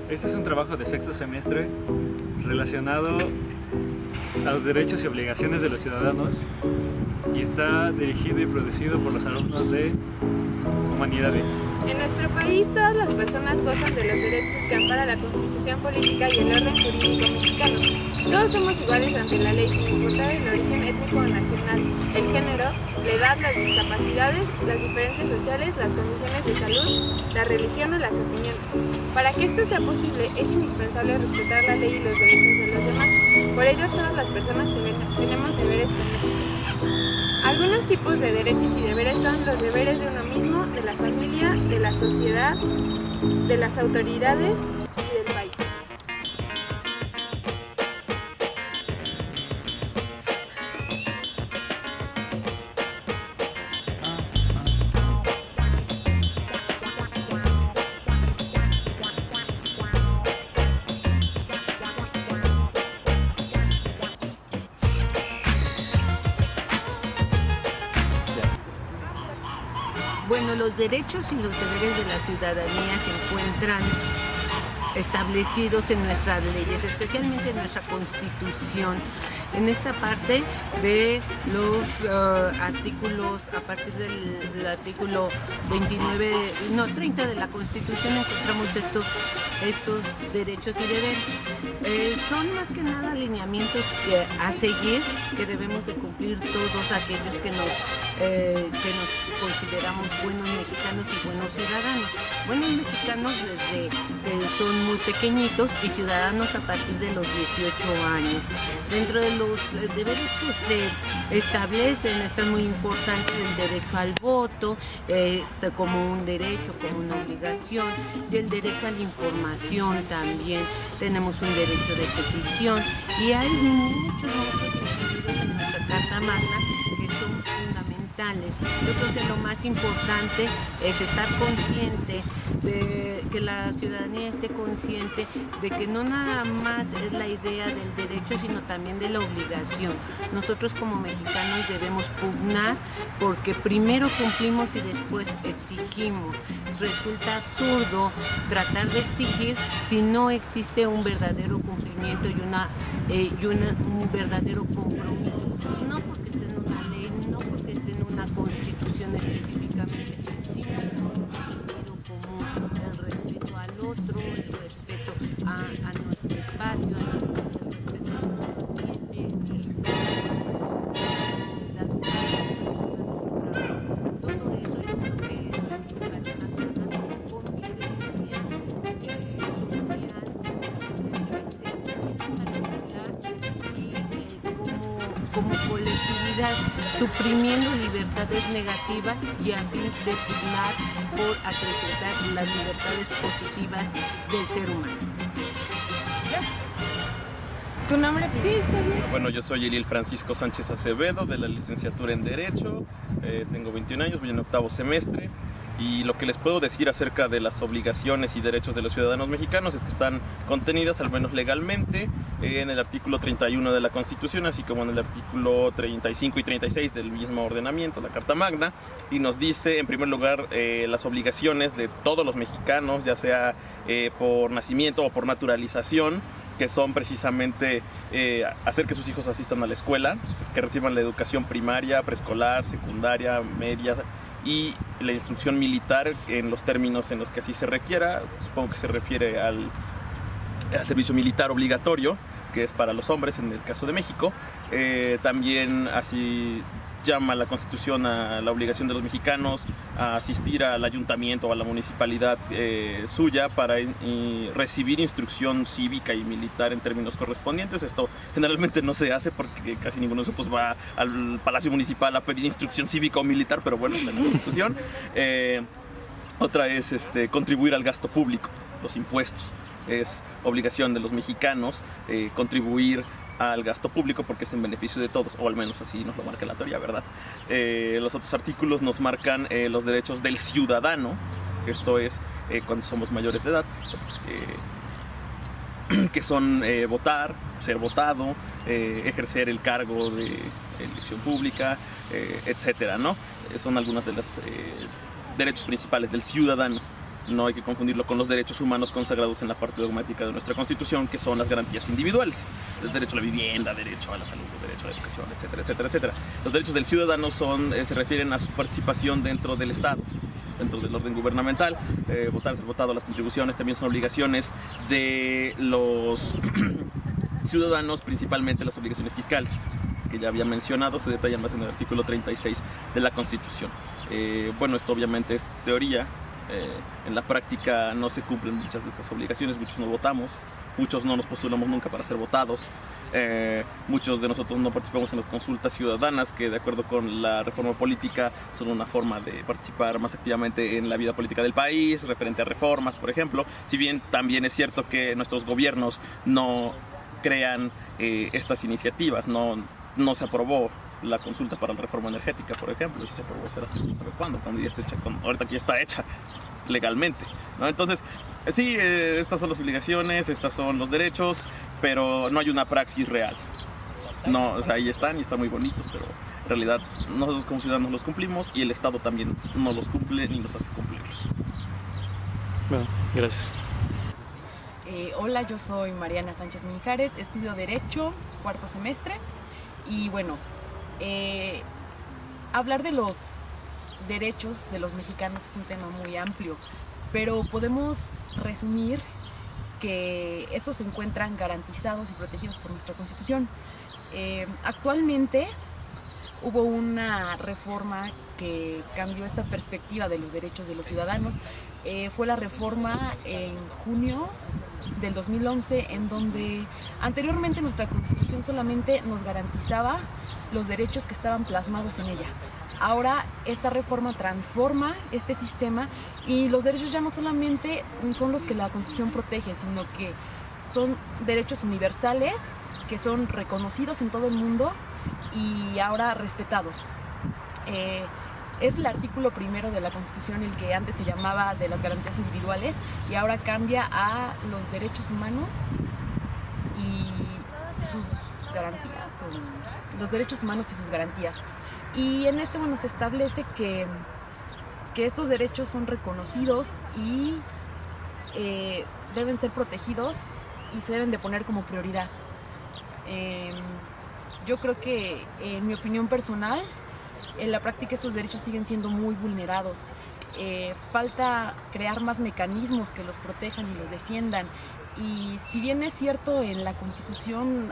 Este es un trabajo de sexto semestre relacionado a los derechos y obligaciones de los ciudadanos y está dirigido y producido por los alumnos de Humanidades. En nuestro país, todas las personas gozan de los derechos que ampara la Constitución Política y el orden jurídico mexicano. Todos somos iguales ante la ley sin importar el origen étnico o nacional, el género, la edad, las discapacidades, las diferencias sociales, las condiciones de salud, la religión o las opiniones. Para que esto sea posible, es indispensable respetar la ley y los derechos de los demás. Por ello, todas las personas tenemos deberes con México. Algunos tipos de derechos y deberes son los deberes de uno mismo, de la familia, de la sociedad, de las autoridades y del país. Bueno, los derechos y los deberes de la ciudadanía se encuentran establecidos en nuestras leyes, especialmente en nuestra Constitución. En esta parte de los artículos, a partir del artículo 30 de la Constitución encontramos estos derechos y deberes. Son más que nada lineamientos a seguir que debemos de cumplir todos aquellos que nos consideramos buenos mexicanos y buenos ciudadanos. Buenos mexicanos desde que son muy pequeñitos y ciudadanos a partir de los 18 años. Dentro de los deberes que se establecen están muy importantes el derecho al voto, como un derecho, como una obligación, y el derecho a la información también. Tenemos un derecho de petición y hay muchos incluidos en nuestra Carta Magna que son fundamentales. Yo creo que lo más importante es estar consciente de que la ciudadanía esté consciente de que no nada más es la idea del derecho, sino también de la obligación. Nosotros como mexicanos debemos pugnar porque primero cumplimos y después exigimos. Resulta absurdo tratar de exigir si no existe un verdadero cumplimiento y un verdadero compromiso. No porque esté en una ley, no porque esté en una constitución específicamente, sino por un sentido común, el respeto al otro, el respeto a nuestro espacio, el respeto a nuestro ambiente, el respeto a la comunidad, todo eso yo creo que es una convivencia social, como colectividad, suprimiendo libertades negativas y a fin de pugnar por acrecentar las libertades positivas del ser humano. ¿Tu nombre? Sí, está bien. Bueno, yo soy Elil Francisco Sánchez Acevedo, de la licenciatura en Derecho. Tengo 21 años, voy en octavo semestre. Y lo que les puedo decir acerca de las obligaciones y derechos de los ciudadanos mexicanos es que están contenidas, al menos legalmente, en el artículo 31 de la Constitución, así como en el artículo 35 y 36 del mismo ordenamiento, la Carta Magna, y nos dice, en primer lugar, las obligaciones de todos los mexicanos, ya sea por nacimiento o por naturalización, que son precisamente hacer que sus hijos asistan a la escuela, que reciban la educación primaria, preescolar, secundaria, media y la instrucción militar en los términos en los que así se requiera. Supongo que se refiere al servicio militar obligatorio, que es para los hombres en el caso de México. También así llama la Constitución a la obligación de los mexicanos a asistir al ayuntamiento o a la municipalidad suya para recibir instrucción cívica y militar en términos correspondientes. Esto generalmente no se hace porque casi ninguno de nosotros va al Palacio Municipal a pedir instrucción cívica o militar, pero bueno, en la Constitución. Otra es contribuir al gasto público, los impuestos. Es obligación de los mexicanos contribuir al gasto público porque es en beneficio de todos, o al menos así nos lo marca la teoría, ¿verdad? Los otros artículos nos marcan los derechos del ciudadano, esto es cuando somos mayores de edad, que son votar, ser votado, ejercer el cargo de elección pública, etcétera, ¿no? Son algunos de los derechos principales del ciudadano no hay que confundirlo con los derechos humanos consagrados en la parte dogmática de nuestra Constitución, que son las garantías individuales. El derecho a la vivienda, derecho a la salud, derecho a la educación, etcétera, etcétera, etcétera. Los derechos del ciudadano se refieren a su participación dentro del Estado, dentro del orden gubernamental. Votar, ser votado, las contribuciones también son obligaciones de los ciudadanos, principalmente las obligaciones fiscales, que ya había mencionado, se detallan más en el artículo 36 de la Constitución. Bueno, esto obviamente es teoría. En la práctica no se cumplen muchas de estas obligaciones, muchos no votamos, muchos no nos postulamos nunca para ser votados, muchos de nosotros no participamos en las consultas ciudadanas, que de acuerdo con la reforma política son una forma de participar más activamente en la vida política del país, referente a reformas, por ejemplo, si bien también es cierto que nuestros gobiernos no crean estas iniciativas, no se aprobó la consulta para la reforma energética, por ejemplo, si se aprobó será hasta no sabe cuándo, cuando ya esté hecha, ahorita que ya está hecha legalmente, ¿no? Entonces, sí, estas son las obligaciones, estos son los derechos, pero no hay una praxis real. No, o sea, ahí están y están muy bonitos, pero en realidad nosotros como ciudadanos los cumplimos y el Estado también no los cumple ni nos hace cumplirlos. Bueno, gracias. Hola, yo soy Mariana Sánchez Minjares, estudio Derecho, cuarto semestre, y bueno, hablar de los derechos de los mexicanos es un tema muy amplio, pero podemos resumir que estos se encuentran garantizados y protegidos por nuestra Constitución. Actualmente hubo una reforma que cambió esta perspectiva de los derechos de los ciudadanos. Fue la reforma en junio del 2011, en donde anteriormente nuestra Constitución solamente nos garantizaba los derechos que estaban plasmados en ella. Ahora esta reforma transforma este sistema y los derechos ya no solamente son los que la Constitución protege, sino que son derechos universales que son reconocidos en todo el mundo y ahora respetados. Es el artículo primero de la Constitución el que antes se llamaba de las garantías individuales y ahora cambia a los derechos humanos y sus garantías, los derechos humanos y sus garantías. Y en este, bueno, se establece que estos derechos son reconocidos y deben ser protegidos y se deben de poner como prioridad. Yo creo que, en mi opinión personal, en la práctica estos derechos siguen siendo muy vulnerados. Falta crear más mecanismos que los protejan y los defiendan. Y si bien es cierto, en la Constitución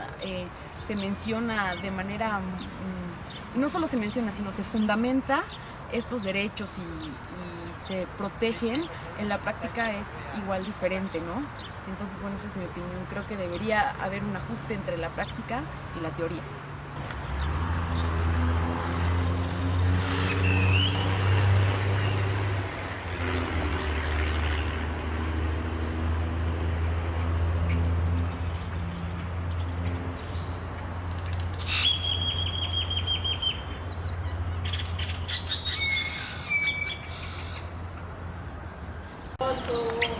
se menciona de manera, no solo se menciona, sino se fundamenta estos derechos y se protegen, en la práctica es igual diferente, ¿no? Entonces, bueno, esa es mi opinión. Creo que debería haber un ajuste entre la práctica y la teoría.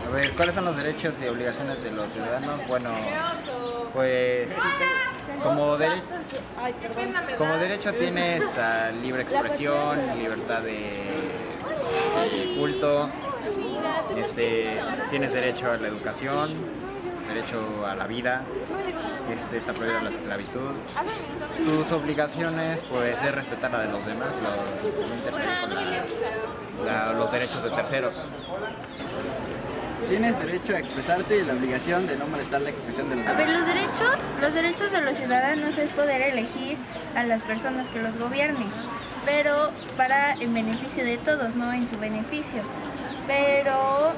A ver, ¿cuáles son los derechos y obligaciones de los ciudadanos? Bueno, pues como derecho tienes a libre expresión, libertad de culto, tienes derecho a la educación, derecho a la vida, está prohibida la esclavitud. Tus obligaciones, pues, es respetar la de los demás, no interferir con los derechos de terceros. Tienes derecho a expresarte y la obligación de no molestar la expresión de los demás. A ver, los derechos de los ciudadanos es poder elegir a las personas que los gobiernen, pero para el beneficio de todos, no en su beneficio. Pero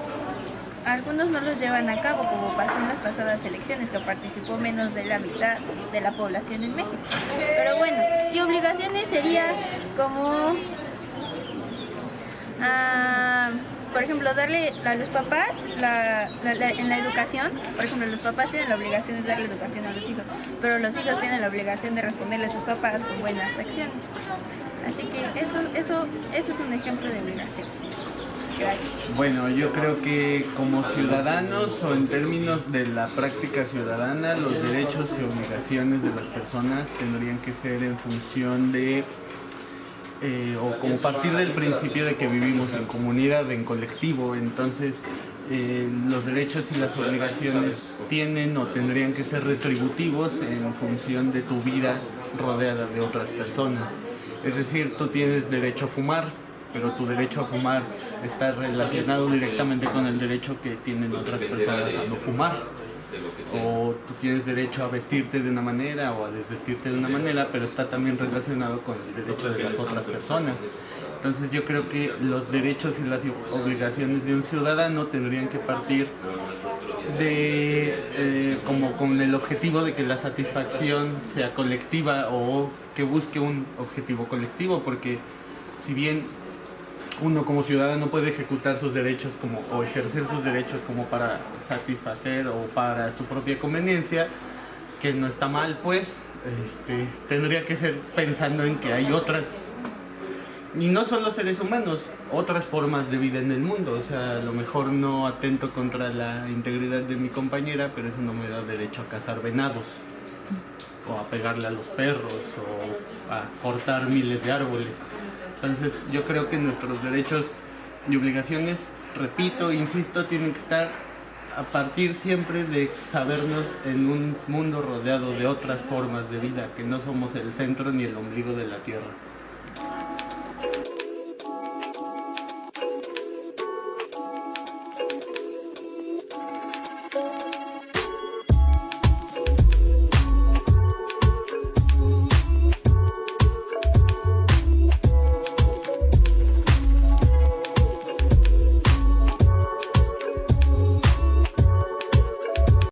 algunos no los llevan a cabo, como pasó en las pasadas elecciones, que participó menos de la mitad de la población en México. Pero bueno, y obligaciones sería como, por ejemplo, darle a los papás en la educación. Por ejemplo, los papás tienen la obligación de darle educación a los hijos, pero los hijos tienen la obligación de responderle a sus papás con buenas acciones. Así que eso es un ejemplo de obligación. Gracias. Bueno, yo creo que como ciudadanos o en términos de la práctica ciudadana, los derechos y obligaciones de las personas tendrían que ser en función de o como partir del principio de que vivimos en comunidad, en colectivo. Entonces los derechos y las obligaciones tienen o tendrían que ser retributivos en función de tu vida rodeada de otras personas. Es decir, tú tienes derecho a fumar, pero tu derecho a fumar está relacionado directamente con el derecho que tienen otras personas a no fumar. O tú tienes derecho a vestirte de una manera o a desvestirte de una manera, pero está también relacionado con el derecho de las otras personas. Entonces yo creo que los derechos y las obligaciones de un ciudadano tendrían que partir de como con el objetivo de que la satisfacción sea colectiva o que busque un objetivo colectivo, porque si bien uno como ciudadano puede ejecutar sus derechos o ejercer sus derechos como para satisfacer o para su propia conveniencia, que no está mal, pues tendría que ser pensando en que hay otras, y no solo seres humanos, otras formas de vida en el mundo. O sea, a lo mejor no atento contra la integridad de mi compañera, pero eso no me da derecho a cazar venados, o a pegarle a los perros, o a cortar miles de árboles. Entonces yo creo que nuestros derechos y obligaciones, repito, insisto, tienen que estar a partir siempre de sabernos en un mundo rodeado de otras formas de vida, que no somos el centro ni el ombligo de la tierra.